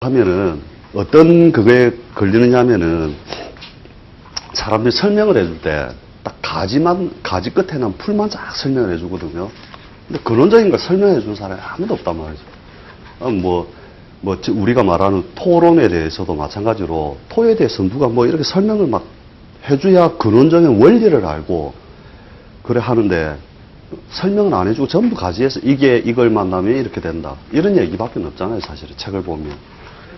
하면은 어떤 그거에 걸리느냐면은 사람들이 설명을 해줄 때 딱 가지 끝에 난 풀만 쫙 설명을 해주거든요. 근데 근원적인 걸 설명해 주는 사람이 아무도 없단 말이죠. 우리가 말하는 토론에 대해서도 마찬가지로 토에 대해서 누가 뭐 이렇게 설명을 막 해줘야 근원적인 원리를 알고 그래 하는데 설명은 안 해주고 전부 가지에서 이걸 만나면 이렇게 된다. 이런 얘기밖에 없잖아요, 사실은. 책을 보면.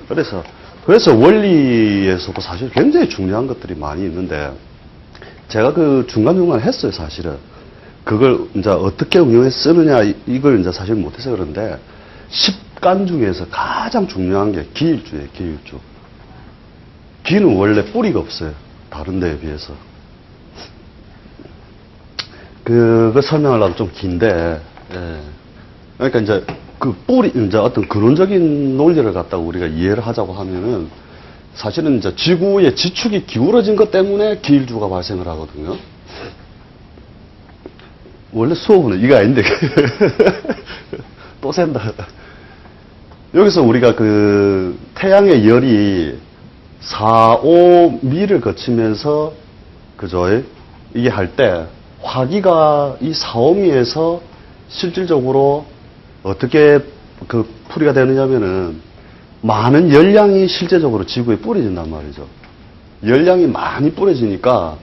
그래서 원리에서도 사실 굉장히 중요한 것들이 많이 있는데 제가 그 중간중간 했어요, 사실은. 그걸 이제 어떻게 응용해서 쓰느냐, 이걸 이제 사실 못해서 그런데 10간 중에서 가장 중요한 게 기일주예요, 기일주. 기는 원래 뿌리가 없어요. 다른 데에 비해서. 그거 설명하려면 좀 긴데, 예. 그러니까 이제 이제 어떤 근원적인 논리를 갖다가 우리가 이해를 하자고 하면은 사실은 이제 지구의 지축이 기울어진 것 때문에 기일주가 발생을 하거든요. 원래 수업은 이거 아닌데. 또 샌다. 여기서 우리가 그 태양의 열이 4,5미를 거치면서, 그죠? 이게 할 때, 화기가 이 4,5미에서 실질적으로 어떻게 그 풀이가 되느냐면은 많은 열량이 실제적으로 지구에 뿌려진단 말이죠. 열량이 많이 뿌려지니까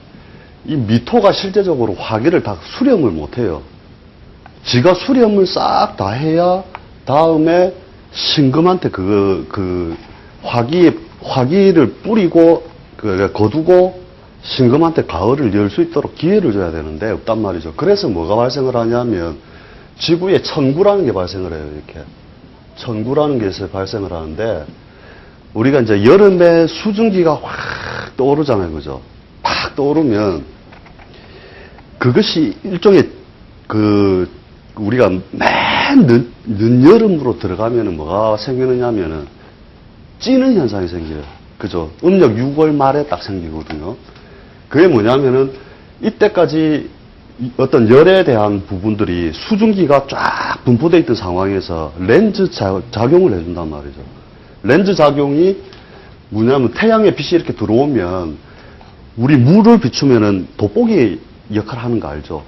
이 미토가 실제적으로 화기를 다 수렴을 못해요. 지가 수렴을 싹 다 해야 다음에 신금한테 화기를 뿌리고 거두고 신금한테 가을을 열 수 있도록 기회를 줘야 되는데 없단 말이죠. 그래서 뭐가 발생을 하냐면 지구에 천구라는 게 발생을 해요. 이렇게 천구라는 게 발생을 하는데 우리가 이제 여름에 수증기가 확 떠오르잖아요, 그죠? 팍 떠오르면 그것이 일종의 우리가 맨 늦여름으로 들어가면은 뭐가 생기느냐면은 찌는 현상이 생겨요. 그죠? 음력 6월 말에 딱 생기거든요. 그게 뭐냐면은 이때까지 어떤 열에 대한 부분들이 수증기가 쫙 분포되어 있던 상황에서 렌즈 작용을 해준단 말이죠. 렌즈 작용이 뭐냐면 태양의 빛이 이렇게 들어오면 우리 물을 비추면은 돋보기 역할을 하는 거 알죠?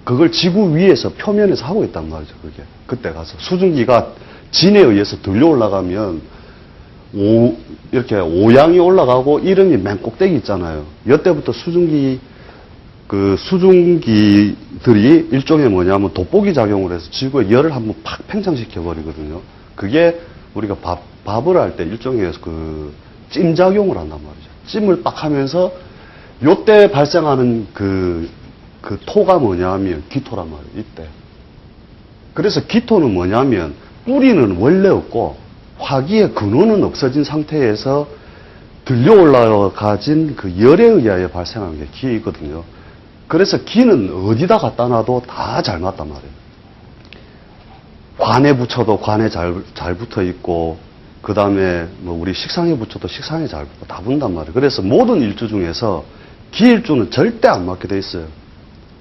그걸 지구 위에서 표면에서 하고 있단 말이죠. 그때 가서 수증기가 진에 의해서 들려 올라가면 이렇게 오양이 올라가고 이름이 맨 꼭대기 있잖아요. 이때부터 수증기들이 일종의 뭐냐면 돋보기 작용을 해서 지구의 열을 한번 팍 팽창시켜 버리거든요. 그게 우리가 밥을 할 때 일종의 찜작용을 한단 말이죠. 찜을 딱 하면서 요때 발생하는 그 토가 뭐냐면 기토란 말이에요. 이때. 그래서 기토는 뭐냐면 뿌리는 원래 없고 화기의 근원은 없어진 상태에서 들려 올라가진 그 열에 의하여 발생하는 게 기이거든요. 그래서 기는 어디다 갖다 놔도 다 잘 맞단 말이에요. 관에 붙여도 관에 잘 붙어 있고, 그 다음에 우리 식상에 붙여도 식상에 잘 붙고 다 붙는단 말이에요. 그래서 모든 일주 중에서 기일주는 절대 안 맞게 돼 있어요.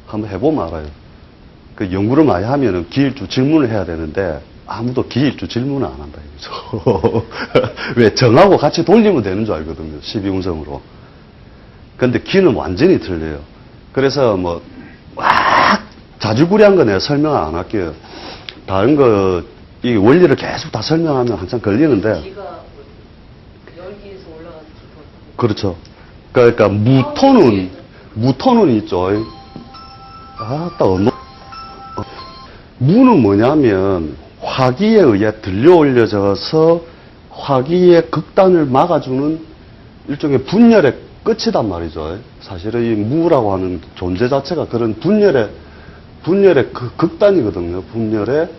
한번 해보면 알아요. 그 연구를 많이 하면은 기일주 질문을 해야 되는데 아무도 기일주 질문을 안 한다 이거죠. 왜 정하고 같이 돌리면 되는 줄 알거든요. 12운성으로. 근데 기는 완전히 틀려요. 그래서 막 자주구리한 거 내가 설명을 안 할게요. 다른 거, 이 원리를 계속 다 설명하면 한참 걸리는데. 기가 열기에서 올라가서 기가. 그렇죠. 그러니까 무토는 있죠. 무는 뭐냐면 화기에 의해 들려 올려져서 화기의 극단을 막아주는 일종의 분열의 끝이단 말이죠. 사실은 이 무라고 하는 존재 자체가 그런 분열의 극단이거든요. 분열의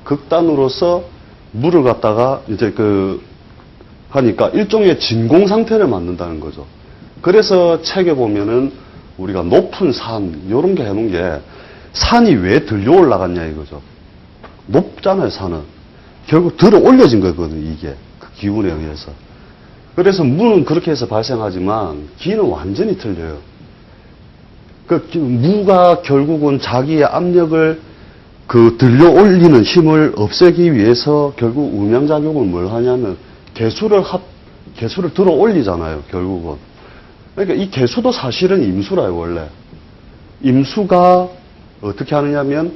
극단으로서 물을 갖다가 이제 하니까 일종의 진공 상태를 만든다는 거죠. 그래서 책에 보면은 우리가 높은 산, 요런 게 해놓은 게 산이 왜 들려 올라갔냐 이거죠. 높잖아요, 산은. 결국 들어 올려진 거거든요, 이게. 그 기운에 의해서. 그래서 무는 그렇게 해서 발생하지만 기는 완전히 틀려요. 무가 결국은 자기의 압력을 들려 올리는 힘을 없애기 위해서 결국 음양작용을 뭘 하냐면 개수를 들어 올리잖아요, 결국은. 그러니까 이 개수도 사실은 임수라요, 원래. 임수가 어떻게 하느냐면,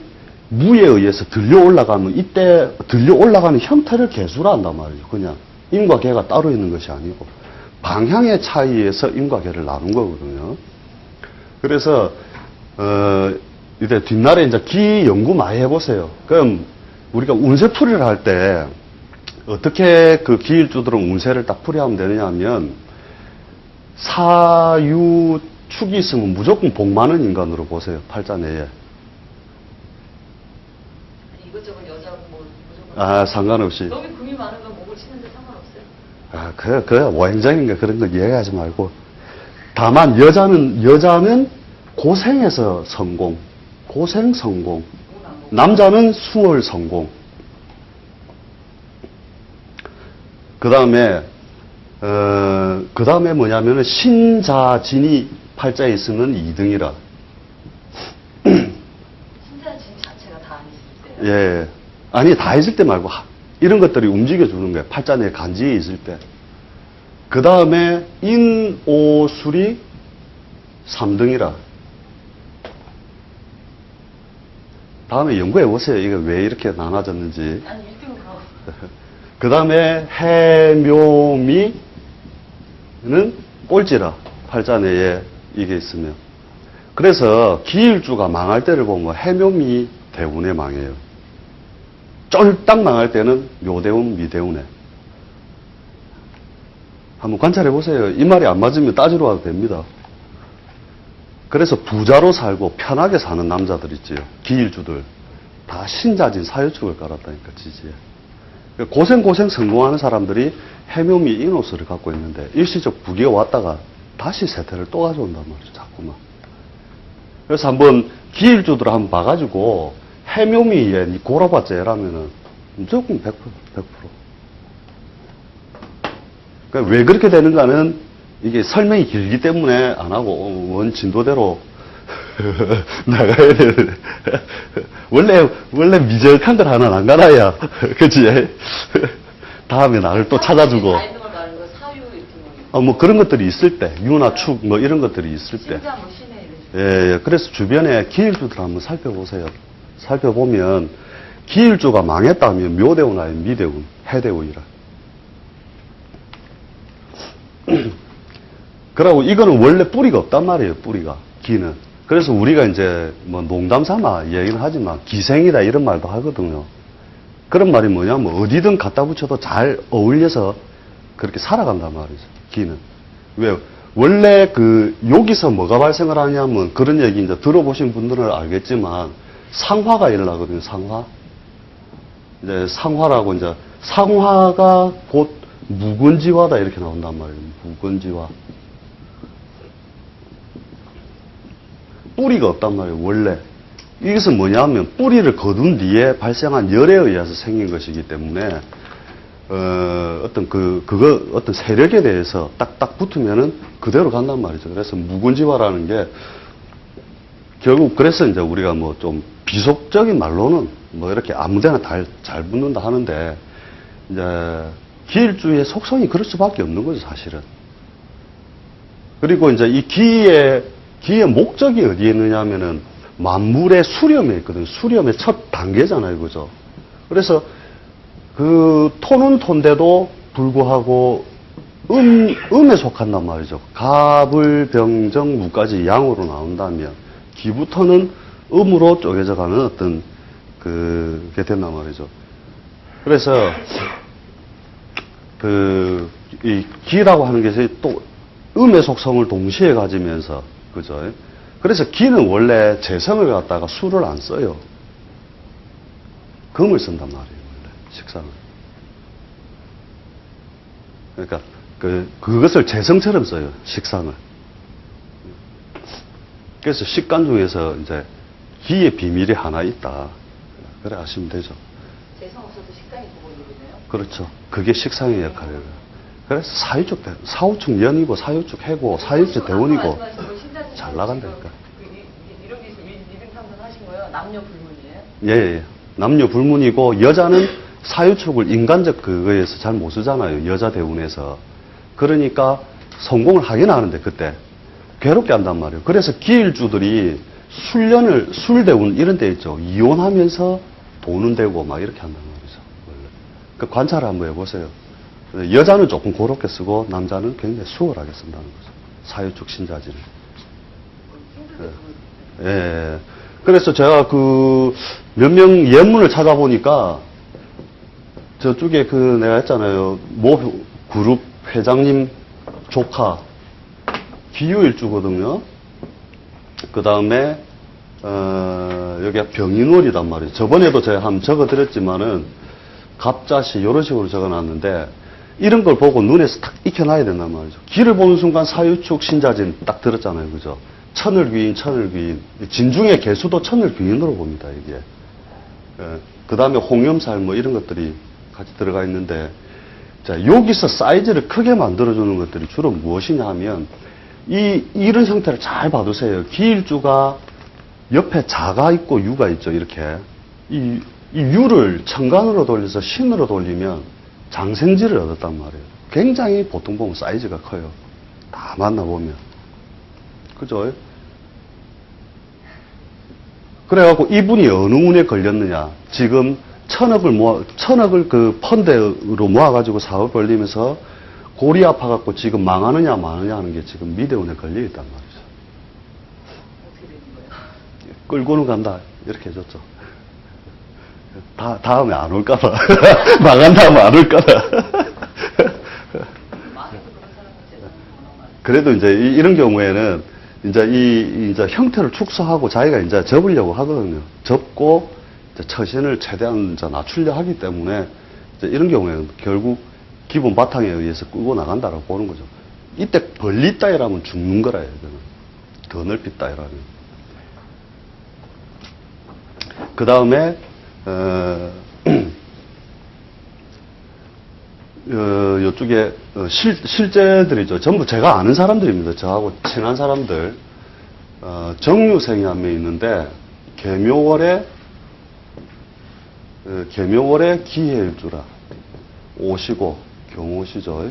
무에 의해서 들려 올라가면, 이때 들려 올라가는 형태를 개수라 한단 말이에요, 그냥. 임과 개가 따로 있는 것이 아니고, 방향의 차이에서 임과 개를 나눈 거거든요. 그래서, 이제 뒷날에 이제 기 연구 많이 해보세요. 그럼, 우리가 운세풀이를 할 때, 어떻게 그 기일주들은 운세를 딱 풀이하면 되느냐 하면, 사유축이 있으면 무조건 복 많은 인간으로 보세요. 팔자 내에. 이것저것 여자고 뭐 무조건. 아, 상관없이. 너무 금이 많으면 목을 치는데 상관없어요? 아, 그래, 오행적인 거 그런 거 이해하지 말고. 다만, 여자는 고생에서 성공. 고생 성공. 남자는 수월 성공. 그 다음에 뭐냐면은, 신자진이 팔자에 있으면 2등이라. 신자진 자체가 다 아니실 때요? 예. 아니, 다 있을 때 말고, 이런 것들이 움직여주는 거예요. 팔자 내 간지에 있을 때. 그 다음에, 인오술이 3등이라. 다음에 연구해보세요. 이게 왜 이렇게 나눠졌는지. 아니 1등은 그럼. 그 다음에, 해묘미는 꼴찌라. 팔자 내에 이게 있으면. 그래서, 기일주가 망할 때를 보면, 해묘미 대운에 망해요. 쫄딱 망할 때는 묘대운, 미대운에. 한번 관찰해 보세요. 이 말이 안 맞으면 따지러 와도 됩니다. 그래서 부자로 살고 편하게 사는 남자들 있지요. 기일주들. 다 신자진 사유축을 깔았다니까, 지지에. 고생 성공하는 사람들이 해묘미 인호수를 갖고 있는데, 일시적 부기가 왔다가 다시 세태를 또 가져온단 말이죠, 자꾸만. 그래서 한번 기일주들 한번 봐가지고, 해묘미에 니 고라봤자 라면은 무조건 100%. 그러니까 왜 그렇게 되는가는 이게 설명이 길기 때문에 안 하고 원 진도대로 나가야 되는데 원래 미적한 걸 하나 안 가나야 그치? 다음에 나를 또 찾아주고 다 있는 걸 말하는 거 사유 이렇게 뭐. 뭐 그런 것들이 있을 때 유나축 뭐 이런 것들이 있을 때 신자 뭐 신의 이런. 예, 그래서 주변에 기일주들 한번 살펴보세요. 살펴보면 기일주가 망했다면 묘대운 아니면 미대운, 해대운이라. 그러고 이거는 원래 뿌리가 없단 말이에요, 뿌리가. 기는. 그래서 우리가 이제 뭐 농담 삼아 얘기는 하지만 기생이다 이런 말도 하거든요. 그런 말이 뭐냐면 어디든 갖다 붙여도 잘 어울려서 그렇게 살아간단 말이죠, 기는. 왜? 원래 여기서 뭐가 발생을 하냐면 그런 얘기 이제 들어보신 분들은 알겠지만 상화가 일어나거든요, 상화. 이제 상화라고 이제 상화가 곧 무근지화다 이렇게 나온단 말이에요, 무근지화. 뿌리가 없단 말이에요, 원래. 이것은 뭐냐면 뿌리를 거둔 뒤에 발생한 열에 의해서 생긴 것이기 때문에 어떤 세력에 대해서 딱딱 붙으면은 그대로 간단 말이죠. 그래서 무근지화라는 게 결국 그래서 이제 우리가 뭐 좀 비속적인 말로는 뭐 이렇게 아무데나 잘 붙는다 하는데 이제 기일주의 속성이 그럴 수밖에 없는 거죠, 사실은. 그리고 이제 이 기의 목적이 어디에 있느냐 하면은 만물의 수렴에 있거든요. 수렴의 첫 단계잖아요, 그죠? 그래서 토는 톤데도 불구하고 음에 속한단 말이죠. 갑을, 병정, 무까지 양으로 나온다면 기부터는 음으로 쪼개져 가는 어떤 그게 된단 말이죠. 그래서 이 기라고 하는 것이 또 음의 속성을 동시에 가지면서 그죠? 그래서 기는 원래 재성을 갖다가 수를 안 써요. 금을 쓴단 말이에요, 원래 식상을. 그러니까 그것을 재성처럼 써요, 식상을. 그래서 식간 중에서 이제 기의 비밀이 하나 있다. 그래 아시면 되죠. 재성 없어도 식당이 보고이네요. 그렇죠. 그게 식상의 역할이에요. 그래서 사후축 년이고 사유축 해고 사유축 대원이고 잘 나간다니까. 이렇게 2등 상승 하신 거예요? 남녀 불문이에요? 예. 남녀 불문이고 여자는 사유축을 인간적 그거에서 잘 못 쓰잖아요. 여자 대운에서. 그러니까 성공을 하긴 하는데 그때 괴롭게 한단 말이에요. 그래서 기일주들이 술대운 이런 데 있죠. 이혼하면서 돈은 되고 막 이렇게 한단 말이죠. 원래. 그 관찰을 한번 해보세요. 여자는 조금 고롭게 쓰고 남자는 굉장히 수월하게 쓴다는 거죠. 사유축 신자지를. 예. 그래서 제가 몇 명 예문을 찾아보니까 저쪽에 내가 했잖아요. 모 그룹 회장님 조카 기유일주거든요. 그 다음에 여기가 병인월이단 말이에요. 저번에도 제가 한번 적어드렸지만은 갑자시 이런 식으로 적어놨는데 이런 걸 보고 눈에서 탁 익혀놔야 된단 말이죠. 기를 보는 순간 사유축 신자진 딱 들었잖아요. 그죠? 천을귀인. 진중의 개수도 천을귀인으로 봅니다. 이게. 그 다음에 홍염살 뭐 이런 것들이 같이 들어가 있는데 자, 여기서 사이즈를 크게 만들어주는 것들이 주로 무엇이냐 하면 이런 형태를 잘 봐두세요. 기일주가 옆에 자가 있고 유가 있죠. 이렇게. 이 유를 천간으로 돌려서 신으로 돌리면 장생지를 얻었단 말이에요. 굉장히 보통 보면 사이즈가 커요. 다 만나보면. 그죠? 그래갖고 이분이 어느 운에 걸렸느냐. 지금 천억을 그 펀드로 모아가지고 사업 벌리면서 골이 아파갖고 지금 망하느냐 마느냐 하는 게 지금 미대운에 걸려있단 말이죠. 어떻게 되는 거예요? 끌고는 간다. 이렇게 해줬죠. 다음에 안 올까봐. 망한 다음에 안 올까봐. 그래도 이제 이런 경우에는 이제 형태를 축소하고 자기가 이제 접으려고 하거든요. 접고 이제 처신을 최대한 이제 낮추려 하기 때문에 이제 이런 경우에는 결국 기본 바탕에 의해서 끌고 나간다라고 보는 거죠. 이때 벌리 따위라면 죽는 거라 해요. 더 넓이 따위라면. 그 다음에 이쪽에 실제들이죠. 전부 제가 아는 사람들입니다. 저하고 친한 사람들. 정유생이 한 명 있는데 계묘월에 기해일주라 오시고 경오시죠.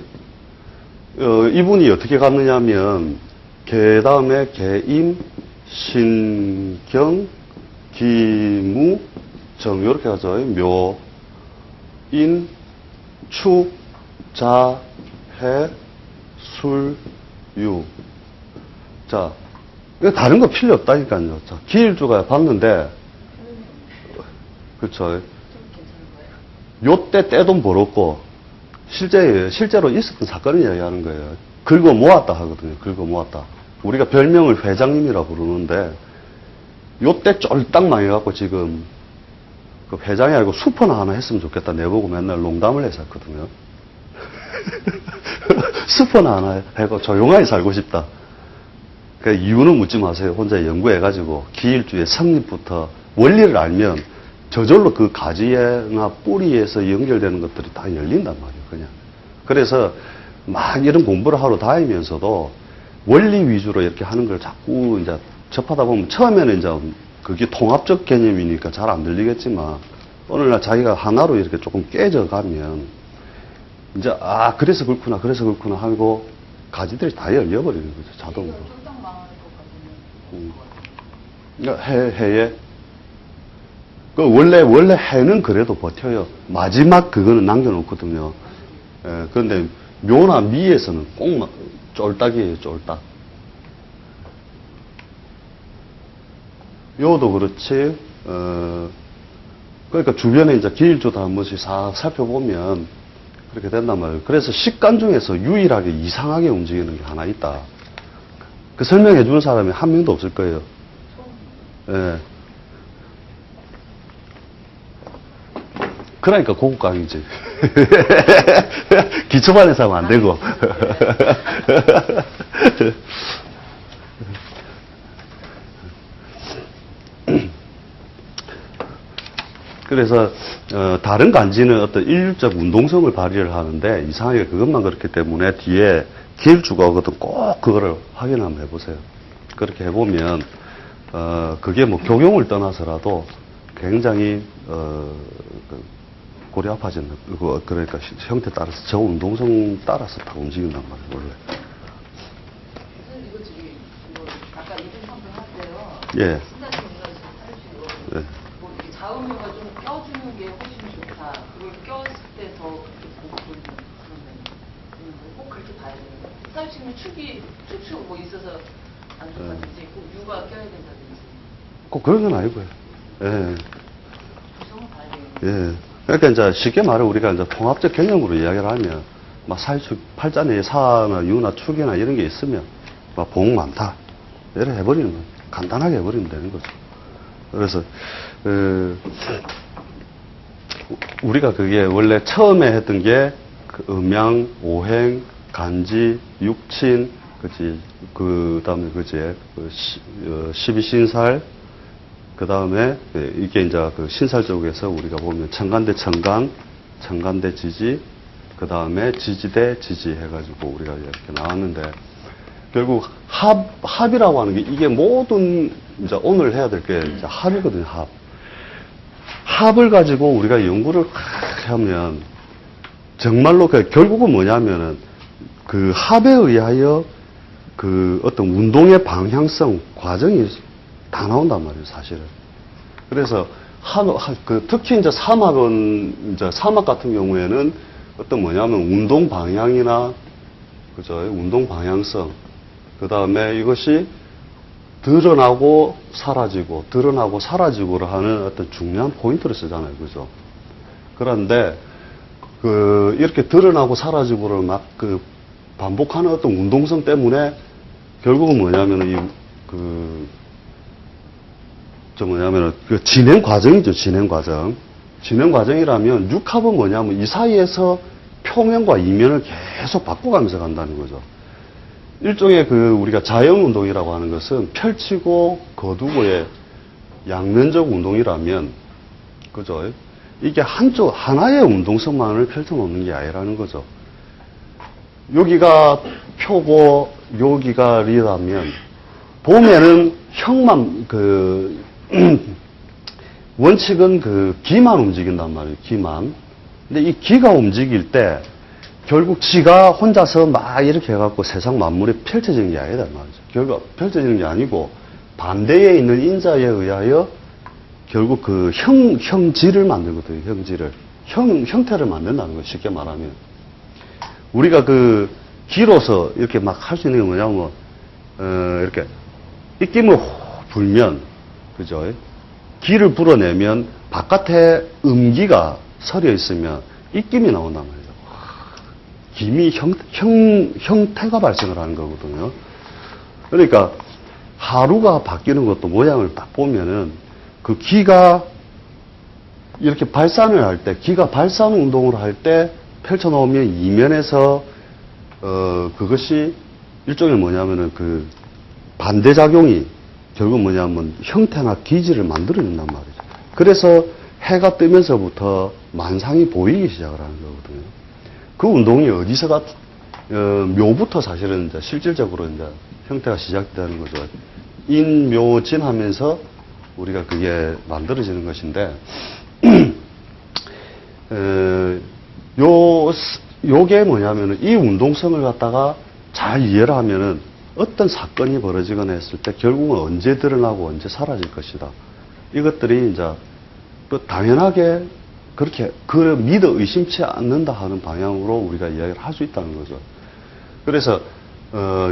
이분이 어떻게 갔느냐 하면 개 다음에 개임, 신경, 기무, 정 이렇게 가죠. 묘, 인, 축, 자, 해, 술, 유. 자, 이거 다른 거 필요 없다니까요. 자, 기일주가 봤는데, 그렇죠. 요때 떼돈 벌었고, 실제로 있었던 사건을 이야기하는 거예요. 긁어 모았다 하거든요. 긁어 모았다. 우리가 별명을 회장님이라 부르는데, 요때 쫄딱 망해갖고 지금, 그 회장이 아니고 수퍼나 하나 했으면 좋겠다. 내보고 맨날 농담을 했었거든요. 수퍼나 하나 해고 조용하게 살고 싶다. 그 이유는 묻지 마세요. 혼자 연구해가지고 기일주의 성립부터 원리를 알면 저절로 그 가지나 뿌리에서 연결되는 것들이 다 열린단 말이에요. 그냥. 그래서 막 이런 공부를 하러 다니면서도 원리 위주로 이렇게 하는 걸 자꾸 이제 접하다 보면 처음에는 이제 그게 통합적 개념이니까 잘 안 들리겠지만 오늘날 자기가 하나로 이렇게 조금 깨져가면 이제 그래서 그렇구나 하고 가지들이 다 열려버리는 거죠. 자동으로. 쫄딱 망할 것 같은데. 해에 원래 해는 그래도 버텨요. 마지막 그거는 남겨놓거든요. 그런데 묘나 미에서는 꼭 쫄딱이에요. 쫄딱. 요도 그렇지, 그러니까 주변에 이제 기일주도 한 번씩 싹 살펴보면 그렇게 된단 말이에요. 그래서 식간 중에서 유일하게 이상하게 움직이는 게 하나 있다. 그 설명해 주는 사람이 한 명도 없을 거예요. 예. 그러니까 고급 강의지. 기초반에서 하면 안 되고. 그래서 다른 간지는 어떤 일률적 운동성을 발휘를 하는데 이상하게 그것만 그렇기 때문에 뒤에 기일주가 오거든 꼭 그거를 확인 한번 해보세요. 그렇게 해보면 그게 뭐 교경을 떠나서라도 굉장히 골이 아파진다. 그러니까 형태 따라서 저 운동성 따라서 다 움직인단 말이에요, 원래. 선생님 이거 저기 뭐 아까 이분 한번 하세요. 예. 신장이 올라서 탈출로 예. 뭐 이렇게 좌우명을 좀 껴주는 게 훨씬 좋다. 그걸 꼈을 때 더 목 보이는 그런 면이 꼭 그렇게 봐야 돼요. 탈출은 축이 뭐 있어서 안 좋다든지 꼭 유가 껴야 된다든지 꼭 그런 건 아니고요. 예. 구성을 봐야 돼요. 예. 그러니까 이제 쉽게 말해 우리가 이제 통합적 개념으로 이야기를 하면 막 사유축, 팔자에 사나 유나 축이나 이런 게 있으면 막 봉 많다. 이래 해버리는 거예요. 간단하게 해버리면 되는 거죠. 그래서 우리가 그게 원래 처음에 했던 게 그 음양, 오행, 간지, 육친, 그지, 그 다음에 그지, 12신살, 그 다음에 이게 이제 그 신살 쪽에서 우리가 보면 청간대 청강, 청간대 지지, 그 다음에 지지대 지지 해가지고 우리가 이렇게 나왔는데 결국 합이라고 하는 게 이게 모든 이제 오늘 해야 될 게 이제 합이거든요, 합. 합을 가지고 우리가 연구를 하면 정말로 그 결국은 뭐냐면은 그 합에 의하여 그 어떤 운동의 방향성 과정이 다 나온단 말이에요, 사실은. 그래서 특히 이제 사막 같은 경우에는 어떤 뭐냐면 운동 방향이나 그죠, 운동 방향성, 그 다음에 이것이 드러나고 사라지고를 하는 어떤 중요한 포인트를 쓰잖아요, 그죠? 그런데 이렇게 드러나고 사라지고를 막 반복하는 어떤 운동성 때문에 결국은 뭐냐면은 그 진행 과정이죠, 진행 과정. 진행 과정이라면 육합은 뭐냐면 이 사이에서 표면과 이면을 계속 바꿔가면서 간다는 거죠. 일종의 우리가 자영 운동이라고 하는 것은 펼치고 거두고의 양면적 운동이라면, 그죠? 이게 하나의 운동성만을 펼쳐놓는 게 아니라는 거죠. 여기가 표고, 여기가 리라면, 봄에는 원칙은 기만 움직인단 말이에요, 기만. 근데 이 기가 움직일 때, 결국 지가 혼자서 막 이렇게 해갖고 세상 만물이 펼쳐지는 게 아니다, 말이죠. 결국 펼쳐지는 게 아니고, 반대에 있는 인자에 의하여 결국 형질을 만들거든요, 형질을. 형태를 만든다는 거예요, 쉽게 말하면. 우리가 기로서 이렇게 막 할 수 있는 게 뭐냐면, 이렇게, 입김을 불면, 그죠? 기를 불어내면 바깥에 음기가 서려 있으면 입김이 나온단 말이에요. 김이 형태가 발생을 하는 거거든요. 그러니까 하루가 바뀌는 것도 모양을 딱 보면은 그 기가 이렇게 발산을 할 때, 기가 발산 운동을 할 때 펼쳐놓으면 이면에서 그것이 일종의 뭐냐면은 반대작용이 결국 뭐냐면 형태나 기질을 만들어낸단 말이죠. 그래서 해가 뜨면서부터 만상이 보이기 시작을 하는 거거든요. 그 운동이 어디서가 묘부터 사실은 이제 실질적으로 이제 형태가 시작되는 거죠. 인묘진 하면서 우리가 그게 만들어지는 것인데 요게 뭐냐면은 이 운동성을 갖다가 잘 이해를 하면은 어떤 사건이 벌어지거나 했을 때 결국은 언제 드러나고 언제 사라질 것이다. 이것들이 이제 또 당연하게 그렇게 믿어 의심치 않는다 하는 방향으로 우리가 이야기를 할 수 있다는 거죠. 그래서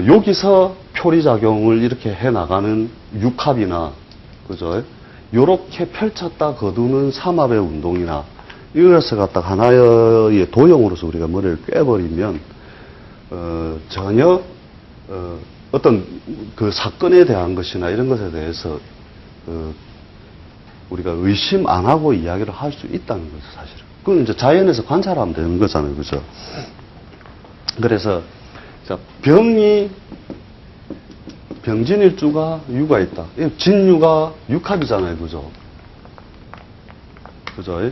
여기서 표리작용을 이렇게 해나가는 육합이나 그죠? 요렇게 펼쳤다 거두는 삼합의 운동이나 이것을 갖다 하나의 도형으로서 우리가 머리를 꿰버리면 전혀 어떤 사건에 대한 것이나 이런 것에 대해서 우리가 의심 안 하고 이야기를 할 수 있다는 거죠, 사실은. 그건 이제 자연에서 관찰하면 되는 거잖아요, 그죠? 그래서 자, 병진일주가 유가 있다. 진유가 육합이잖아요, 그죠? 그죠?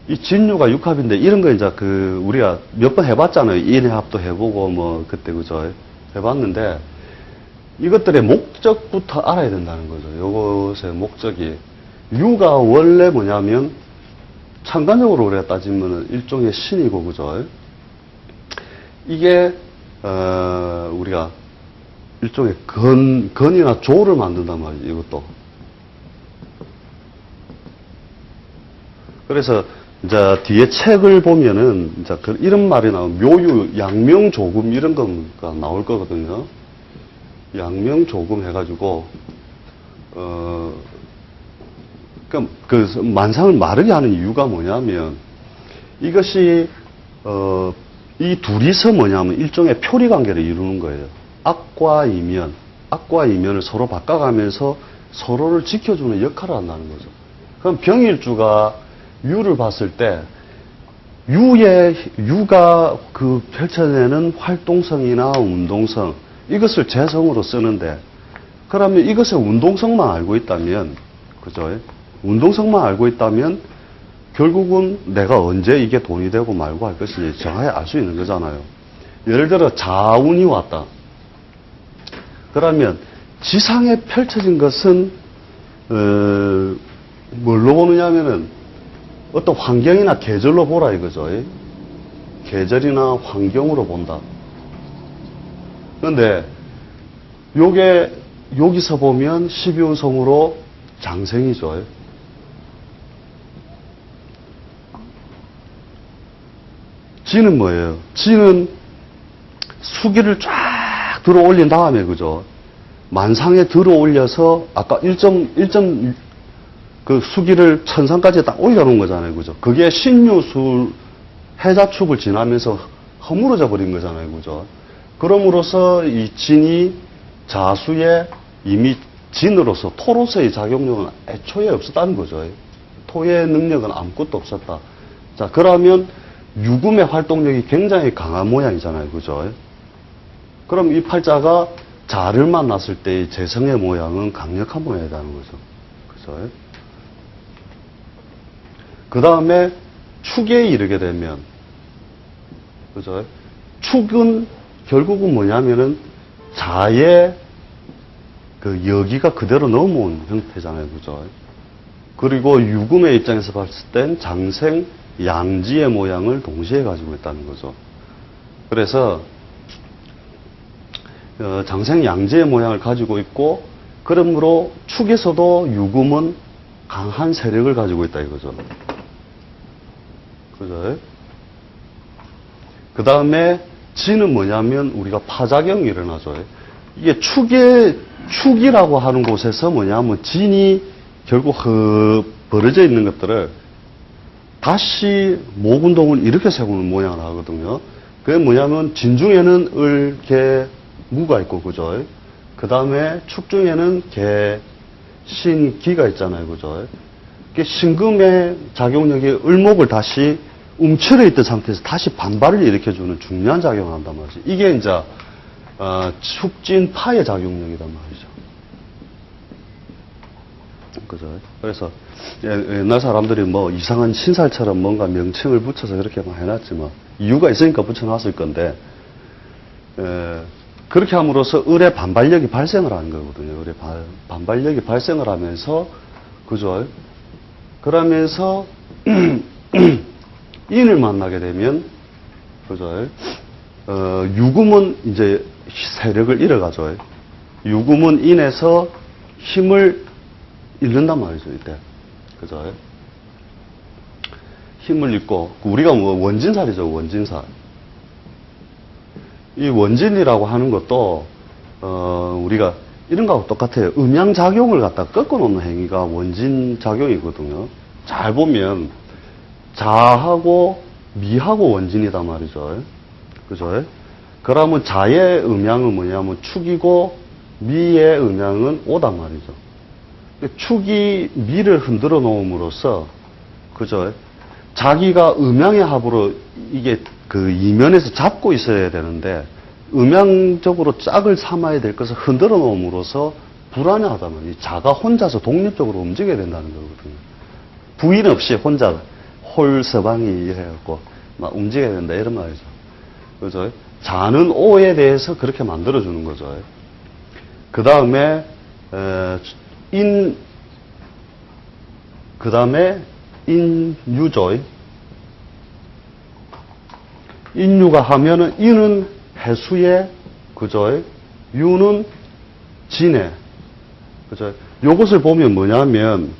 이 진유가 육합인데 이런 거 이제 우리가 몇 번 해봤잖아요. 인해합도 해보고 뭐 그때 그죠? 해봤는데 이것들의 목적부터 알아야 된다는 거죠. 요것의 목적이 유가 원래 뭐냐면 창간적으로 그래 따지면은 일종의 신이고, 그죠? 이게, 우리가 일종의 건이나 조를 만든단 말이죠, 이것도. 그래서, 이제 뒤에 책을 보면은, 이제 이런 말이 나오면, 묘유, 양명조금 이런 거가 나올 거거든요. 양명조금 해가지고, 그 만상을 마르게 하는 이유가 뭐냐면, 이것이, 이 둘이서 뭐냐면 일종의 표리 관계를 이루는 거예요. 악과 이면을 서로 바꿔가면서 서로를 지켜주는 역할을 한다는 거죠. 그럼 병일주가 유를 봤을 때, 유가 그 펼쳐내는 활동성이나 운동성, 이것을 재성으로 쓰는데, 그러면 이것의 운동성만 알고 있다면, 그죠? 운동성만 알고 있다면, 결국은 내가 언제 이게 돈이 되고 말고 할 것인지 정확히 알 수 있는 거잖아요. 예를 들어 자운이 왔다. 그러면 지상에 펼쳐진 것은 뭘로 보느냐면은 어떤 환경이나 계절로 보라 이거죠. 계절이나 환경으로 본다. 그런데 요게 여기서 보면 12운성으로 장생이죠. 지는 뭐예요? 지는 수기를 쫙 들어 올린 다음에, 그죠? 만상에 들어 올려서, 아까 그 수기를 천상까지 딱 올려놓은 거잖아요. 그죠? 그게 신유술 해자축을 지나면서 허물어져 버린 거잖아요. 그죠? 그럼으로써 이 진이 자수에 이미 진으로서 토로서의 작용력은 애초에 없었다는 거죠. 토의 능력은 아무것도 없었다. 자, 그러면 유금의 활동력이 굉장히 강한 모양이잖아요. 그죠? 그럼 이 팔자가 자를 만났을 때의 재성의 모양은 강력한 모양이라는 거죠. 그죠? 그 다음에 축에 이르게 되면, 그죠? 축은 결국은 뭐냐면은 자의 그 여기가 그대로 넘어온 형태잖아요. 그죠? 그리고 유금의 입장에서 봤을 땐 장생, 양지의 모양을 동시에 가지고 있다는 거죠. 그래서 장생 양지의 모양을 가지고 있고, 그러므로 축에서도 유금은 강한 세력을 가지고 있다 이거죠. 그죠? 그 다음에 지는 뭐냐면 우리가 파작용이 일어나죠. 이게 축이라고 하는 곳에서 뭐냐면 진이 결국 벌어져 있는 것들을 다시 목운동을 이렇게 세우는 모양을 하거든요. 그게 뭐냐면 진중에는 을, 개, 무가 있고, 그죠? 그 다음에 축중에는 개, 신, 기가 있잖아요. 그죠? 신금의 작용력이 을목을 다시 움츠려 있던 상태에서 다시 반발을 일으켜주는 중요한 작용을 한단 말이죠. 이게 이제, 축진파의 작용력이란 말이죠. 그죠? 그래서 옛날 사람들이 뭐 이상한 신살처럼 뭔가 명칭을 붙여서 그렇게 막 해놨지 뭐 이유가 있으니까 붙여놨을 건데 그렇게 함으로써 을의 반발력이 발생을 하는 거거든요. 을의 반발력이 발생을 하면서 그죠? 그러면서 인을 만나게 되면 그죠? 유금은 이제 세력을 잃어가죠. 유금은 인에서 힘을 잃는단 말이죠, 이때. 그죠? 힘을 잃고, 우리가 뭐 원진살이죠, 원진살. 이 원진이라고 하는 것도, 우리가 이런 거하고 똑같아요. 음양작용을 갖다 꺾어놓는 행위가 원진작용이거든요. 잘 보면, 자하고 미하고 원진이단 말이죠. 그죠? 그러면 자의 음양은 뭐냐면 축이고, 미의 음양은 오단 말이죠. 축이 미를 흔들어 놓음으로써, 그죠? 자기가 음양의 합으로 이게 그 이면에서 잡고 있어야 되는데, 음양적으로 짝을 삼아야 될 것을 흔들어 놓음으로써 불안해하다면, 이 자가 혼자서 독립적으로 움직여야 된다는 거거든요. 부인 없이 혼자 홀서방이 이래갖고 막 움직여야 된다, 이런 말이죠. 그죠? 자는 오에 대해서 그렇게 만들어주는 거죠. 그 다음에, 그 다음에 인유죠. 인유가 하면은 인은 해수의 그죠? 유는 진해. 그죠? 요것을 보면 뭐냐면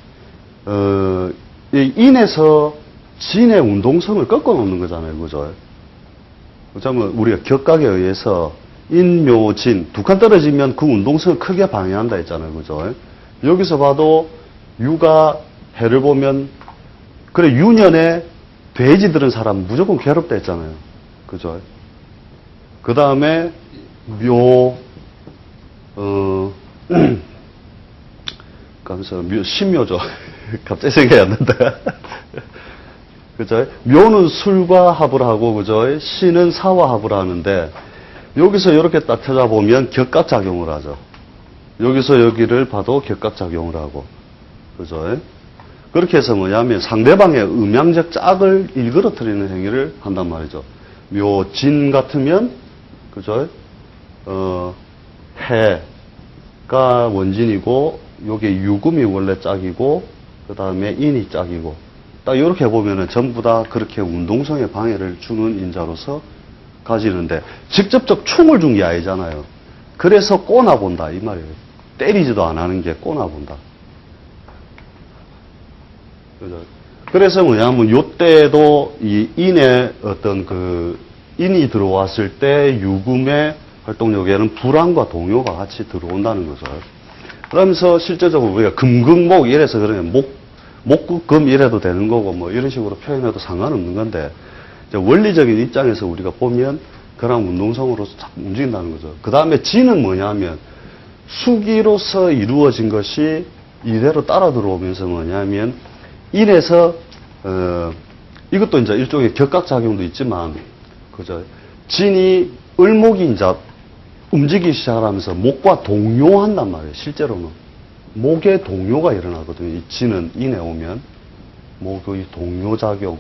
이 인에서 진의 운동성을 꺾어 놓는 거잖아요. 그죠? 그러면 우리가 격각에 의해서 인, 묘, 진 두 칸 떨어지면 그 운동성을 크게 방해한다 했잖아요. 그죠? 여기서 봐도 유가 해를 보면 그래 유년에 돼지 들은 사람 무조건 괴롭다 했잖아요. 그죠? 그 다음에 묘, 신묘죠. 갑자기 생각이 안 난다. 그죠? 묘는 술과 합을 하고, 그죠? 신은 사와 합을 하는데, 여기서 이렇게 딱 찾아보면 격각작용을 하죠. 여기서 여기를 봐도 격각작용을 하고, 그죠? 그렇게 해서 뭐냐면 상대방의 음양적 짝을 일그러뜨리는 행위를 한단 말이죠. 묘, 진 같으면, 그죠? 해가 원진이고, 요게 유금이 원래 짝이고, 그 다음에 인이 짝이고, 딱 이렇게 보면은 전부 다 그렇게 운동성에 방해를 주는 인자로서 가지는데, 직접적 충을 준 게 아니잖아요. 그래서 꼬나본다, 이 말이에요. 때리지도 안 하는 게 꼬나본다. 그래서 뭐냐면, 요때도 이 인의 어떤 인이 들어왔을 때 유금의 활동력에는 불안과 동요가 같이 들어온다는 거죠. 그러면서 실제적으로 우리가 금극목 이래서 그러면 목금 이래도 되는 거고 뭐 이런 식으로 표현해도 상관없는 건데 원리적인 입장에서 우리가 보면 그런 운동성으로서 자꾸 움직인다는 거죠. 그 다음에 진은 뭐냐면 수기로서 이루어진 것이 이대로 따라 들어오면서 뭐냐면 인에서 이것도 이제 일종의 격각작용도 있지만 그죠. 진이 을목이 이제 움직이기 시작하면서 목과 동요한단 말이에요. 실제로는 목에 동요가 일어나거든요. 이 진은 인에 오면 목의 동요작용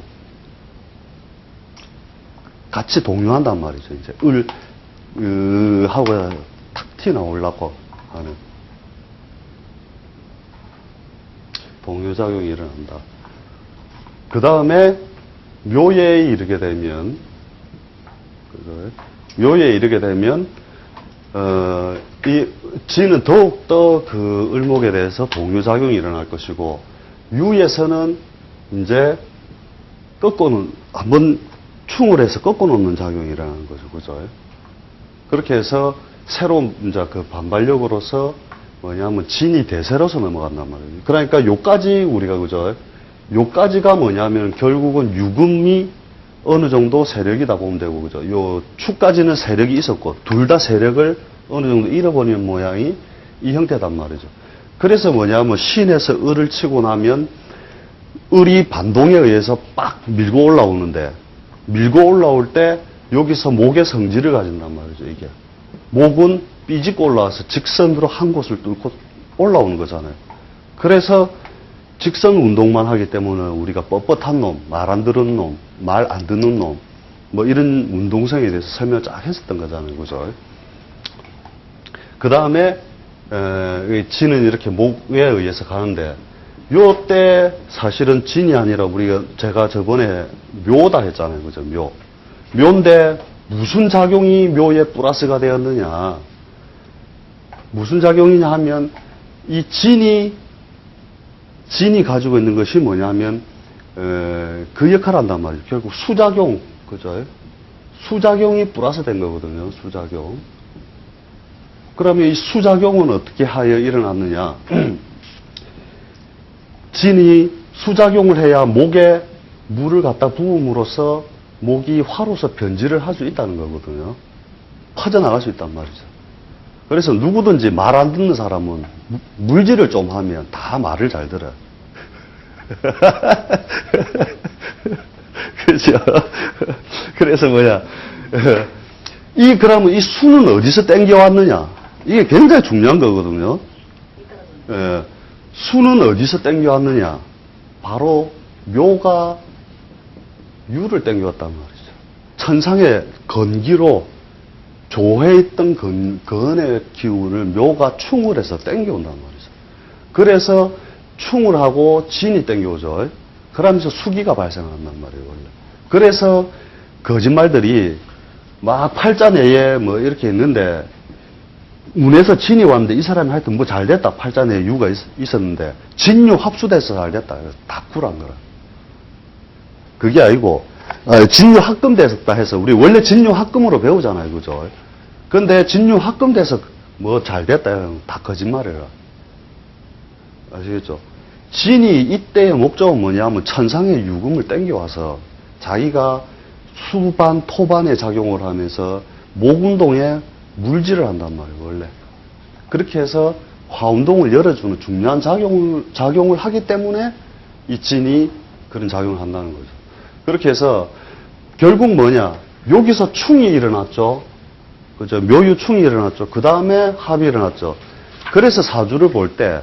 같이 동요한단 말이죠. 이제 하고 탁 튀어나오려고 하는 동요작용이 일어난다. 그 다음에 묘에 이르게 되면 이 진은 더욱더 그 을목에 대해서 동요작용이 일어날 것이고, 유에서는 이제 한번 충을 해서 꺾어놓는 작용이 일어나는 거죠. 그죠? 그렇게 해서 새로운 이제 그 반발력으로서 뭐냐면 진이 대세로서 넘어간단 말이에요. 그러니까 요까지 우리가 그죠? 요까지가 뭐냐면 결국은 유금이 어느 정도 세력이다 보면 되고, 그죠? 요 축까지는 세력이 있었고, 둘 다 세력을 어느 정도 잃어버리는 모양이 이 형태단 말이죠. 그래서 뭐냐면 신에서 을을 치고 나면 을이 반동에 의해서 빡 밀고 올라오는데, 밀고 올라올 때 여기서 목의 성질을 가진단 말이죠, 이게. 목은 삐집고 올라와서 직선으로 한 곳을 뚫고 올라오는 거잖아요. 그래서 직선 운동만 하기 때문에 우리가 뻣뻣한 놈, 말 안 듣는 놈, 말 안 듣는 놈, 뭐 이런 운동성에 대해서 설명을 쫙 했었던 거잖아요. 그죠? 그 다음에, 진은 이렇게 목에 의해서 가는데, 요때 사실은 진이 아니라 제가 저번에 묘다 했잖아요. 그죠? 묘. 묘인데 무슨 작용이 묘에 플러스가 되었느냐. 무슨 작용이냐 하면 이 진이 가지고 있는 것이 뭐냐면 그 역할을 한단 말이에요. 결국 수작용, 그죠? 수작용이 플러스 된 거거든요. 수작용. 그러면 이 수작용은 어떻게 하여 일어났느냐? 진이 수작용을 해야 목에 물을 갖다 부음으로써 목이 화로서 변질을 할 수 있다는 거거든요. 퍼져나갈 수 있단 말이죠. 그래서 누구든지 말 안 듣는 사람은 물질을 좀 하면 다 말을 잘 들어요. 그렇죠? 그래서 그러면 이 수는 어디서 땡겨왔느냐? 이게 굉장히 중요한 거거든요. 수는 어디서 땡겨왔느냐? 바로 묘가 유를 땡겨왔단 말이죠. 천상의 건기로 조해있던 건의 기운을 묘가 충을 해서 땡겨온단 말이죠. 그래서 충을 하고 진이 땡겨오죠. 그러면서 수기가 발생한단 말이에요, 원래. 그래서 거짓말들이 막 팔자내에 뭐 이렇게 있는데, 운에서 진이 왔는데 이 사람이 하여튼 뭐 잘 됐다. 팔자내에 유가 있었는데, 진유 합수돼서 잘 됐다. 다 쿨한 거라. 그게 아니고, 진유 합금됐다 해서, 우리 원래 진유 합금으로 배우잖아요, 그죠? 근데 진유 합금돼서 뭐 잘 됐다. 다 거짓말이라. 아시겠죠? 진이 이때의 목적은 뭐냐면 천상의 유금을 땡겨와서 자기가 수반, 토반에 작용을 하면서 목운동에 물질을 한단 말이에요, 원래. 그렇게 해서 화운동을 열어주는 중요한 작용을 하기 때문에 이 진이 그런 작용을 한다는 거죠. 그렇게 해서 결국 뭐냐? 여기서 충이 일어났죠. 그죠? 묘유충이 일어났죠. 그 다음에 합이 일어났죠. 그래서 사주를 볼 때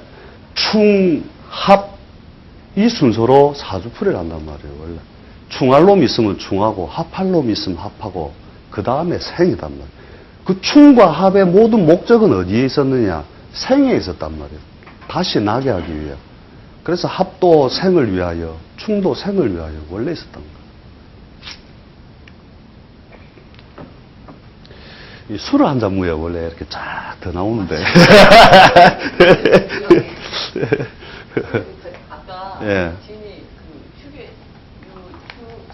충, 합, 이 순서로 사주풀이를 한단 말이에요, 원래. 충할 놈이 있으면 충하고, 합할 놈이 있으면 합하고, 그 다음에 생이단 말이에요. 그 충과 합의 모든 목적은 어디에 있었느냐? 생에 있었단 말이에요. 다시 나게 하기 위해. 그래서 합도 생을 위하여, 충도 생을 위하여 원래 있었단 거예요. 이 술을 한 잔 무에 원래 이렇게 쫙 더 나오는데. 아까 예. 진이 그 축에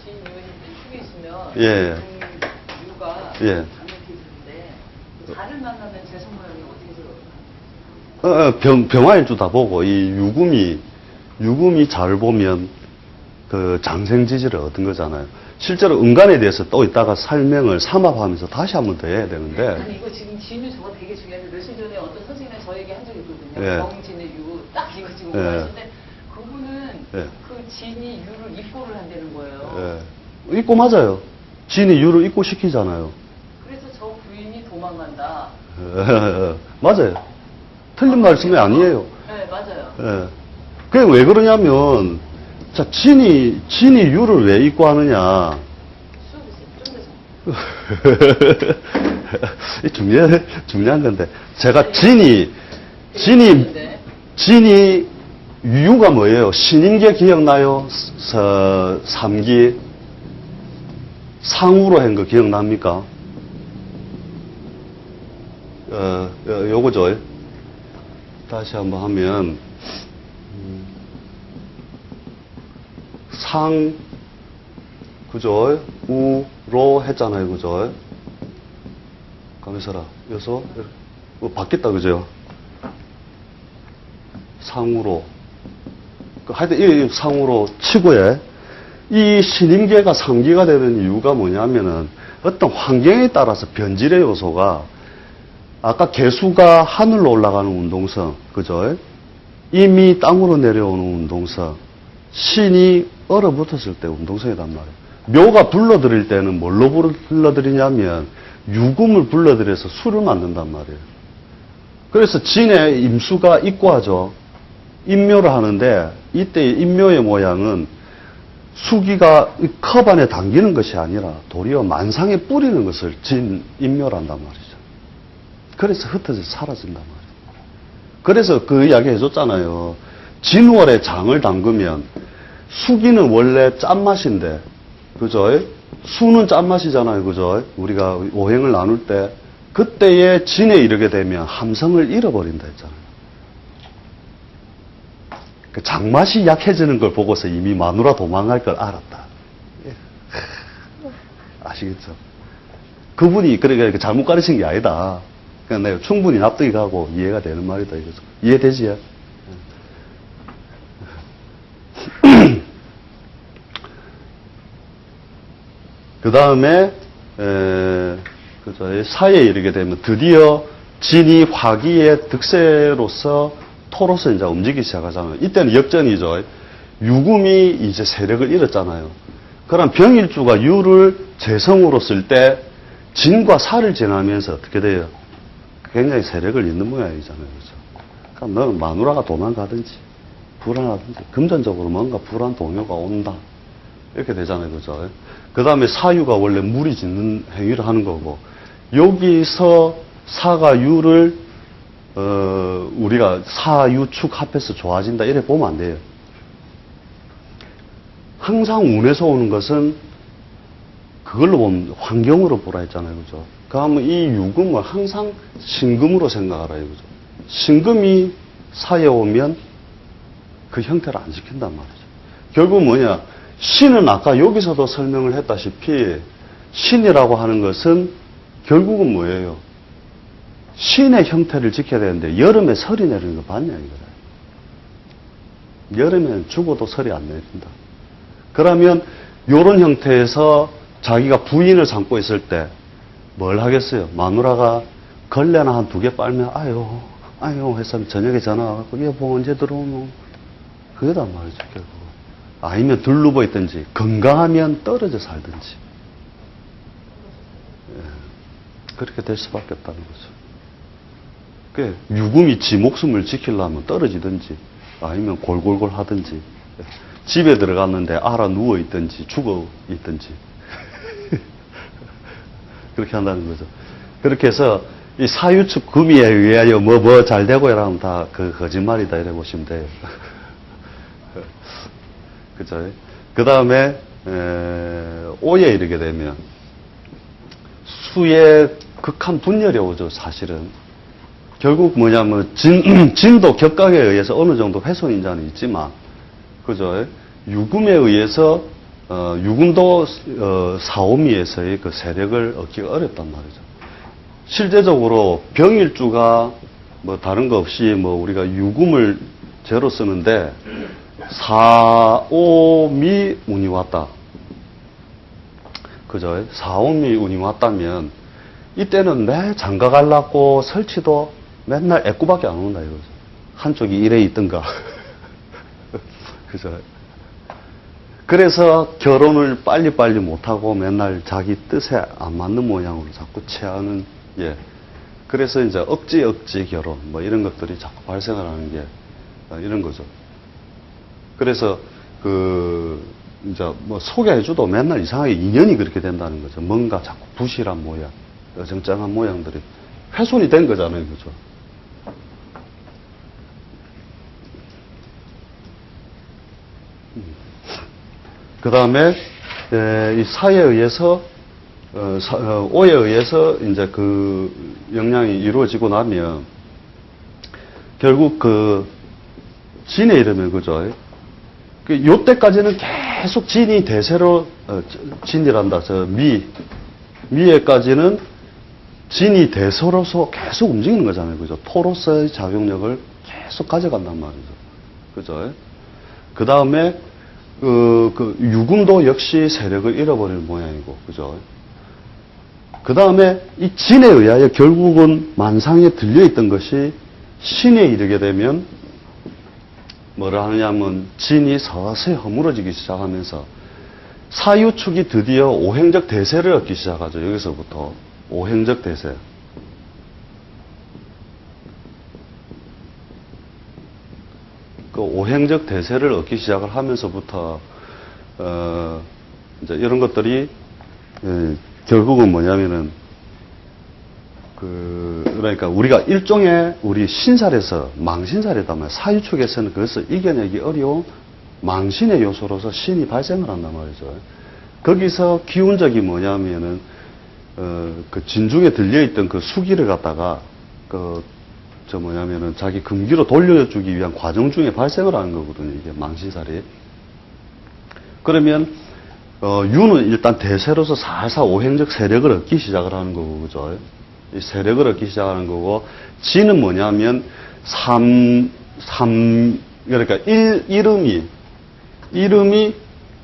진 유에 축에 있으면 예. 유가 예. 강력해 있는데 자를 만나면 재성 모양이 어떻게 들어요? 병화일주 다 보고 이 유금이 잘 보면 그 장생지지를 얻은 거잖아요. 실제로 은간에 대해서 또 이따가 설명을 삼합하면서 다시 한 번 더 해야 되는데. 아니 이거 지금 진유 저거 되게 중요한데 며칠 전에 어떤 선생님이 저에게 한 적이 있거든요. 예. 경진의 유 딱 이거 지금 예. 오하시는데 그분은 예. 그 진이 유를 입고를 한다는 거예요. 예. 입고 맞아요. 진이 유를 입고 시키잖아요. 그래서 저 부인이 도망간다. 맞아요. 틀린 말씀이 아니에요. 네 맞아요. 예. 그게 왜 그러냐면, 자, 진이 유를 왜 입고 하느냐. 수업이세요. 좀 돼서. 중요한 건데. 제가 진이 유가 뭐예요? 신인계 기억나요? 삼기. 상우로 한 거 기억납니까? 요거죠. 다시 한번 하면, 상, 그죠? 우로 했잖아요, 그죠? 가만있어라. 여기서, 바뀌었다, 그죠? 상우로. 하여튼, 이 상우로 치고에, 이 신임계가 상기가 되는 이유가 뭐냐면은, 어떤 환경에 따라서 변질의 요소가, 아까 개수가 하늘로 올라가는 운동성, 그죠? 임이 땅으로 내려오는 운동성, 신이 얼어붙었을 때 운동성이란 말이에요. 묘가 불러들일 때는 뭘로 불러들이냐면 유금을 불러들여서 술을 만든단 말이에요. 그래서 진의 임수가 입고하죠. 임묘를 하는데 이때 임묘의 모양은 수기가 컵 안에 담기는 것이 아니라 도리어 만상에 뿌리는 것을 진 임묘란단 말이죠. 그래서 흩어져서 사라진단 말이에요. 그래서 그 이야기 해줬잖아요. 진월에 장을 담그면 수기는 원래 짠맛인데, 그죠? 수는 짠맛이잖아요, 그죠? 우리가 오행을 나눌 때, 그때에 진에 이르게 되면 함성을 잃어버린다 했잖아요. 그 장맛이 약해지는 걸 보고서 이미 마누라 도망갈 걸 알았다. 아시겠죠? 그분이 그러니까 잘못 가르친 게 아니다. 그러니까 내가 충분히 납득이 가고 이해가 되는 말이다, 이거죠. 이해되지? 그 다음에, 그죠. 사회에 이르게 되면 드디어 진이 화기의 득세로서 토로서 이제 움직이기 시작하잖아요. 이때는 역전이죠. 유금이 이제 세력을 잃었잖아요. 그럼 병일주가 유를 재성으로 쓸 때 진과 사를 지나면서 어떻게 돼요? 굉장히 세력을 잃는 모양이잖아요. 그죠. 그러니까 너는 마누라가 도망가든지, 불안하든지, 금전적으로 뭔가 불안 동요가 온다. 이렇게 되잖아요. 그죠. 그 다음에 사유가 원래 물이 짓는 행위를 하는 거고, 여기서 사가 유를, 우리가 사유축 합해서 좋아진다. 이래 보면 안 돼요. 항상 운에서 오는 것은 그걸로 보면 환경으로 보라 했잖아요. 그죠? 그러면 이 유금을 항상 신금으로 생각하라 이거죠. 신금이 사에 오면 그 형태를 안 지킨단 말이죠. 결국 뭐냐? 신은 아까 여기서도 설명을 했다시피 신이라고 하는 것은 결국은 뭐예요? 신의 형태를 지켜야 되는데 여름에 설이 내리는 거 봤냐 이거예요. 여름에는 죽어도 설이 안 내린다. 그러면 이런 형태에서 자기가 부인을 삼고 있을 때 뭘 하겠어요? 마누라가 걸레나 한 2개 빨면 아유 해서 저녁에 전화 와갖고 여보 언제 들어오노? 그거단 말이죠 결국. 아니면 둘러보 있든지 건강하면 떨어져 살든지 그렇게 될 수밖에 없다는 거죠. 그 유금이 지 목숨을 지키려면 떨어지든지 아니면 골골골 하든지 집에 들어갔는데 알아 누워 있든지 죽어 있든지 그렇게 한다는 거죠. 그렇게 해서 이 사유축 금이에 의하여 뭐 잘 되고 이러면 다 그 거짓말이다 이래 보시면 돼요. 그죠? 그 다음에 오에 이르게 되면 수의 극한 분열이 오죠. 사실은 결국 뭐냐면 진도 격각에 의해서 어느 정도 훼손인자는 있지만 그죠? 유금에 의해서 유금도 사오미에서의 그 세력을 얻기가 어렵단 말이죠. 실제적으로 병일주가 뭐 다른 거 없이 뭐 우리가 유금을 제로 쓰는데 사오미 운이 왔다. 그죠? 사오미 운이 왔다면 이때는 매 장가 갈라고 설치도 맨날 애꾸밖에 안 온다 이거죠. 한쪽이 이래 있든가. 그죠? 그래서 결혼을 빨리빨리 못하고 맨날 자기 뜻에 안 맞는 모양으로 자꾸 취하는, 예. 그래서 이제 억지 결혼, 뭐 이런 것들이 자꾸 발생을 하는 게, 이런 거죠. 그래서, 이제 뭐 소개해줘도 맨날 이상하게 인연이 그렇게 된다는 거죠. 뭔가 자꾸 부실한 모양, 어정쩡한 모양들이 훼손이 된 거잖아요. 그죠? 그 다음에, 이 사에 의해서, 오에 의해서 이제 그 영향이 이루어지고 나면, 결국 진에 이르면, 그죠? 요때까지는 계속 진이 대세로, 진이란다, 미에까지는 진이 대서로서 계속 움직이는 거잖아요. 그죠? 토로서의 작용력을 계속 가져간단 말이죠. 그죠? 그 다음에, 유금도 역시 세력을 잃어버리는 모양이고, 그죠? 그 다음에 이 진에 의하여 결국은 만상에 들려있던 것이 신에 이르게 되면 뭐라 하느냐면 진이 서서히 허물어지기 시작하면서 사유축이 드디어 오행적 대세를 얻기 시작하죠. 여기서부터 오행적 대세. 그 오행적 대세를 얻기 시작을 하면서부터 이제 이런 것들이 결국은 뭐냐면은 그러니까 우리가 일종의 우리 신살에서 망신살이다 말 사유축에서는 그것을 이겨내기 어려운 망신의 요소로서 신이 발생을 한단 말이죠. 거기서 기운적이 뭐냐면은 그 진중에 들려있던 그 수기를 갖다가 뭐냐면은 자기 금기로 돌려주기 위한 과정 중에 발생을 하는 거거든요. 이게 망신살이. 그러면 유는 일단 대세로서 살살 오행적 세력을 얻기 시작을 하는 거고, 그죠? 이 세력을 얻기 시작하는 거고, 진은 뭐냐면 그러니까 이름이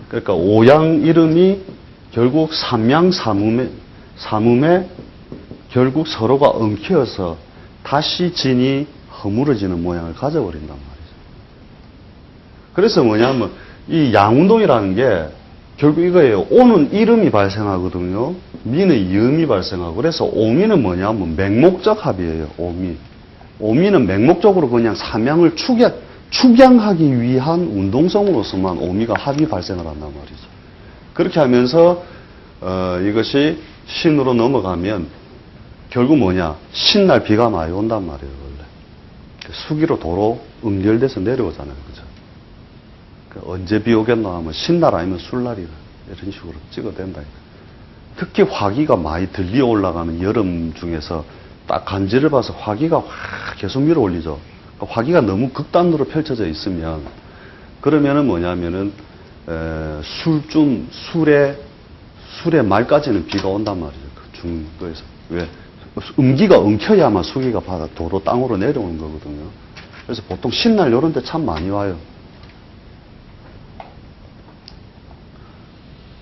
그러니까 오양 이름이 결국 삼양 삼음에 결국 서로가 엉켜서 다시 진이 허물어지는 모양을 가져버린단 말이죠. 그래서 뭐냐면 이 양운동이라는 게 결국 이거예요. 오는 이름이 발생하거든요. 미는 이음이 발생하고, 그래서 오미는 뭐냐면 맹목적 합이에요. 오미는 맹목적으로 그냥 삼양을 축양하기 위한 운동성으로서만 오미가 합이 발생을 한단 말이죠. 그렇게 하면서 이것이 신으로 넘어가면 결국 뭐냐? 신날 비가 많이 온단 말이에요, 원래. 수기로 도로 응결돼서 내려오잖아요, 그죠? 언제 비 오겠나 하면 신날 아니면 술날이라 이런 식으로 찍어야 된다. 특히 화기가 많이 들리 올라가는 여름 중에서 딱 간지를 봐서 화기가 확 계속 밀어 올리죠. 그러니까 화기가 너무 극단으로 펼쳐져 있으면 그러면은 뭐냐면은 술의 말까지는 비가 온단 말이죠. 그 중도에서. 왜? 음기가 엉켜야만 수기가 바다 도로 땅으로 내려오는 거거든요. 그래서 보통 신날 이런 데 참 많이 와요.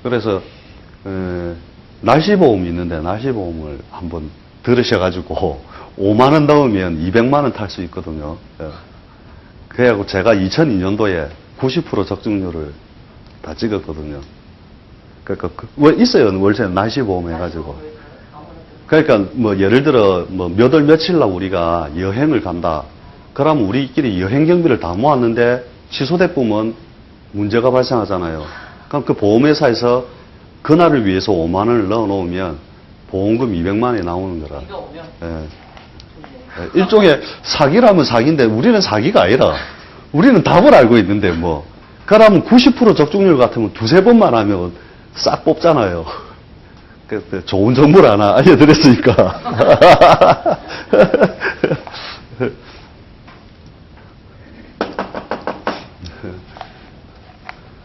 그래서 날씨보험이 있는데 날씨보험을 한번 들으셔가지고 5만 원 넣으면 200만 원 탈 수 있거든요. 그래갖고 제가 2002년도에 90% 적중률을 다 찍었거든요. 그러니까 왜 있어요 월세 날씨보험 해가지고. 그러니까 뭐 예를 들어 뭐 몇 월 며칠 날 우리가 여행을 간다. 그러면 우리끼리 여행 경비를 다 모았는데 취소돼 보면 문제가 발생하잖아요. 그럼 그 보험회사에서 그날을 위해서 5만 원을 넣어 놓으면 보험금 200만 원이 나오는 거라. 비가 오면 예. 일종의 사기라면 사기인데 우리는 사기가 아니라 우리는 답을 알고 있는데 뭐. 그러면 90% 적중률 같으면 두세 번만 하면 싹 뽑잖아요. 좋은 정보를 하나 알려드렸으니까.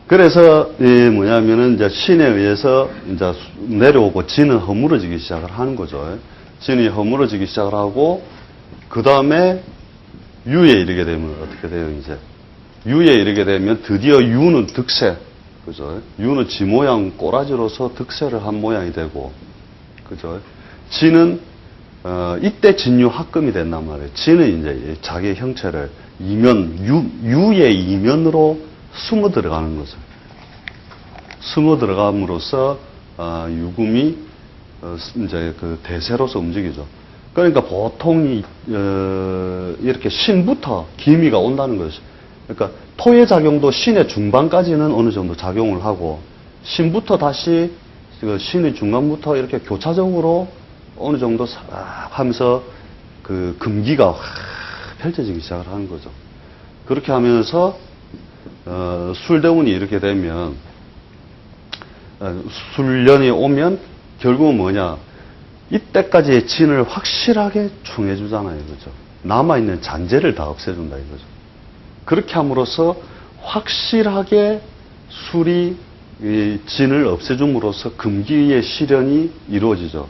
그래서 뭐냐면은 이제 신에 의해서 이제 내려오고 진은 허물어지기 시작을 하는 거죠. 진이 허물어지기 시작을 하고 그 다음에 유에 이르게 되면 어떻게 돼요 이제? 유에 이르게 되면 드디어 유는 득세, 그죠? 유는 지 모양 꼬라지로서 득세를 한 모양이 되고, 그죠? 진은 이때 진유 합금이 된단 말이에요. 진은 이제 자기의 형체를 유의 이면으로 숨어 들어가는 거죠. 숨어 들어감으로써 유금이 이제 그 대세로서 움직이죠. 그러니까 보통 이렇게 신부터 기미가 온다는 거죠. 그러니까 토의 작용도 신의 중반까지는 어느 정도 작용을 하고 신부터 다시 그 신의 중간부터 이렇게 교차적으로 어느 정도 하면서 그 금기가 확 펼쳐지기 시작을 하는 거죠. 그렇게 하면서 술대운이 이렇게 되면 술년이 오면 결국은 뭐냐 이때까지의 진을 확실하게 충해주잖아요, 그죠? 남아있는 잔재를 다 없애준다 이거죠. 그렇게 함으로써 확실하게 술이 이 진을 없애줌으로써 금기의 실현이 이루어지죠.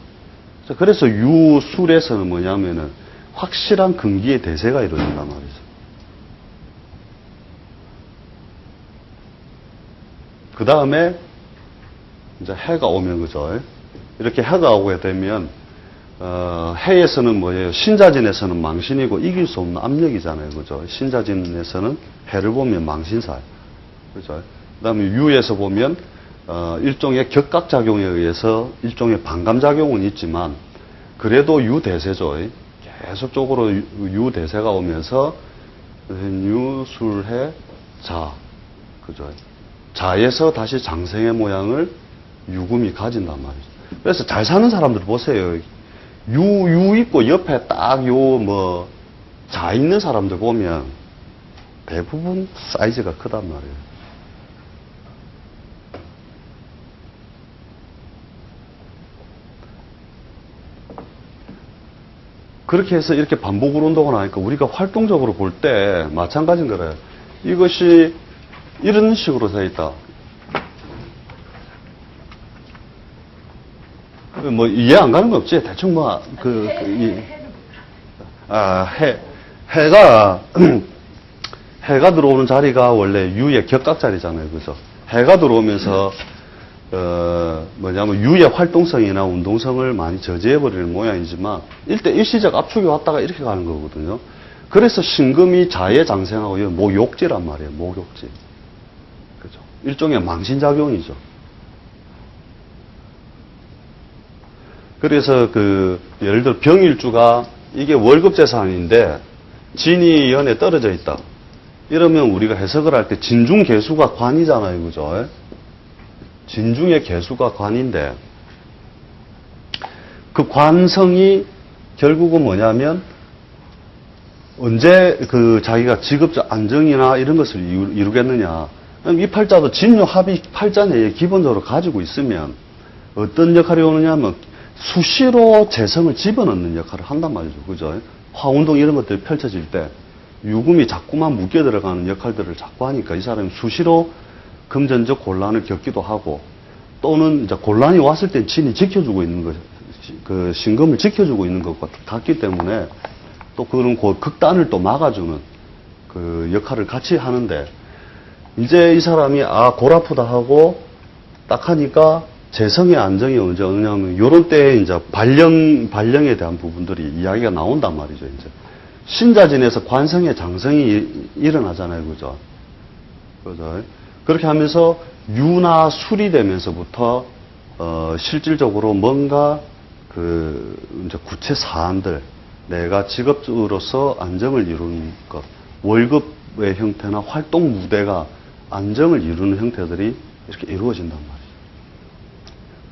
그래서 유술에서는 뭐냐면은 확실한 금기의 대세가 이루어진단 말이죠. 그 다음에 이제 해가 오면 그죠. 이렇게 해가 오게 되면 해에서는 뭐예요? 신자진에서는 망신이고 이길 수 없는 압력이잖아요. 그죠? 신자진에서는 해를 보면 망신살. 그죠? 그 다음에 유에서 보면, 일종의 격각작용에 의해서 일종의 반감작용은 있지만, 그래도 유대세죠. 계속적으로 유대세가 오면서, 유술해 자. 그죠? 자에서 다시 장생의 모양을 유금이 가진단 말이죠. 그래서 잘 사는 사람들 보세요. 유 있고 옆에 딱 자 있는 사람들 보면 대부분 사이즈가 크단 말이에요. 그렇게 해서 이렇게 반복으로 운동을 하니까 우리가 활동적으로 볼 때 마찬가지인 거래요. 이것이 이런 식으로 되어 있다. 뭐 이해 안 가는 거 없지? 대충 해가 들어오는 자리가 원래 유의 격각 자리잖아요, 그죠? 해가 들어오면서 유의 활동성이나 운동성을 많이 저지해버리는 모양이지만 일시적 압축이 왔다가 이렇게 가는 거거든요. 그래서 신금이 자에 장생하고 목욕지란 말이에요, 목욕지. 그죠? 일종의 망신작용이죠. 그래서 예를 들어 병일주가 이게 월급재산인데 진이 연에 떨어져 있다. 이러면 우리가 해석을 할 때 진중개수가 관이잖아요, 그죠? 진중의 개수가 관인데 그 관성이 결국은 뭐냐면 언제 자기가 직업적 안정이나 이런 것을 이루겠느냐. 이 팔자도 진묘 합이 팔자내에 기본적으로 가지고 있으면 어떤 역할이 오느냐 하면 수시로 재성을 집어넣는 역할을 한단 말이죠. 그죠? 화운동 이런 것들이 펼쳐질 때 유금이 자꾸만 묶여 들어가는 역할들을 자꾸 하니까 이 사람이 수시로 금전적 곤란을 겪기도 하고 또는 이제 곤란이 왔을 때 진이 지켜주고 있는 것, 그 신금을 지켜주고 있는 것과 같기 때문에 또 그런 극단을 또 막아주는 그 역할을 같이 하는데 이제 이 사람이 골 아프다 하고 딱 하니까 재성의 안정이 언제 오느냐면 요런 때에 이제 발령에 대한 부분들이 이야기가 나온단 말이죠. 이제 신자진에서 관성의 장성이 일어나잖아요. 그죠? 그죠? 그렇게 하면서 유나 술이 되면서부터 실질적으로 뭔가 그 이제 구체 사안들 내가 직업으로서 안정을 이루는 것 월급의 형태나 활동 무대가 안정을 이루는 형태들이 이렇게 이루어진단 말이죠.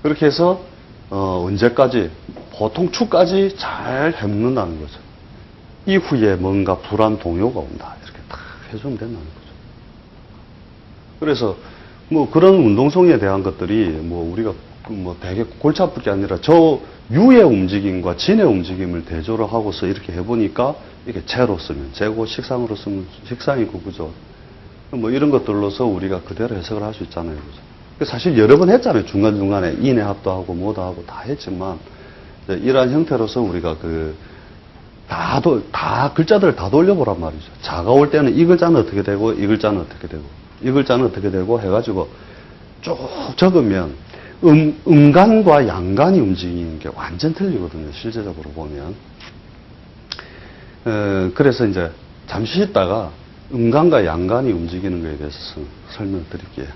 그렇게 해서 언제까지 보통 추까지 잘 해먹는다는 거죠. 이후에 뭔가 불안 동요가 온다 이렇게 딱 해주면 된다는 거죠. 그래서 뭐 그런 운동성에 대한 것들이 뭐 우리가 뭐 되게 골치 아플 게 아니라 저 유의 움직임과 진의 움직임을 대조를 하고서 이렇게 해보니까 이게 재로 쓰면 재고 식상으로 쓰면 식상이고 그죠. 뭐 이런 것들로서 우리가 그대로 해석을 할 수 있잖아요. 그죠? 사실 여러 번 했잖아요. 중간중간에 인해합도 하고 뭐도 하고 다 했지만 이러한 형태로서 우리가 다 글자들을 다 돌려보란 말이죠. 자가 올 때는 이 글자는 어떻게 되고 이 글자는 어떻게 되고 이 글자는 어떻게 되고 해가지고 쭉 적으면 음간과 양간이 움직이는 게 완전 틀리거든요. 실제적으로 보면. 그래서 이제 잠시 있다가 음간과 양간이 움직이는 것에 대해서 설명을 드릴게요.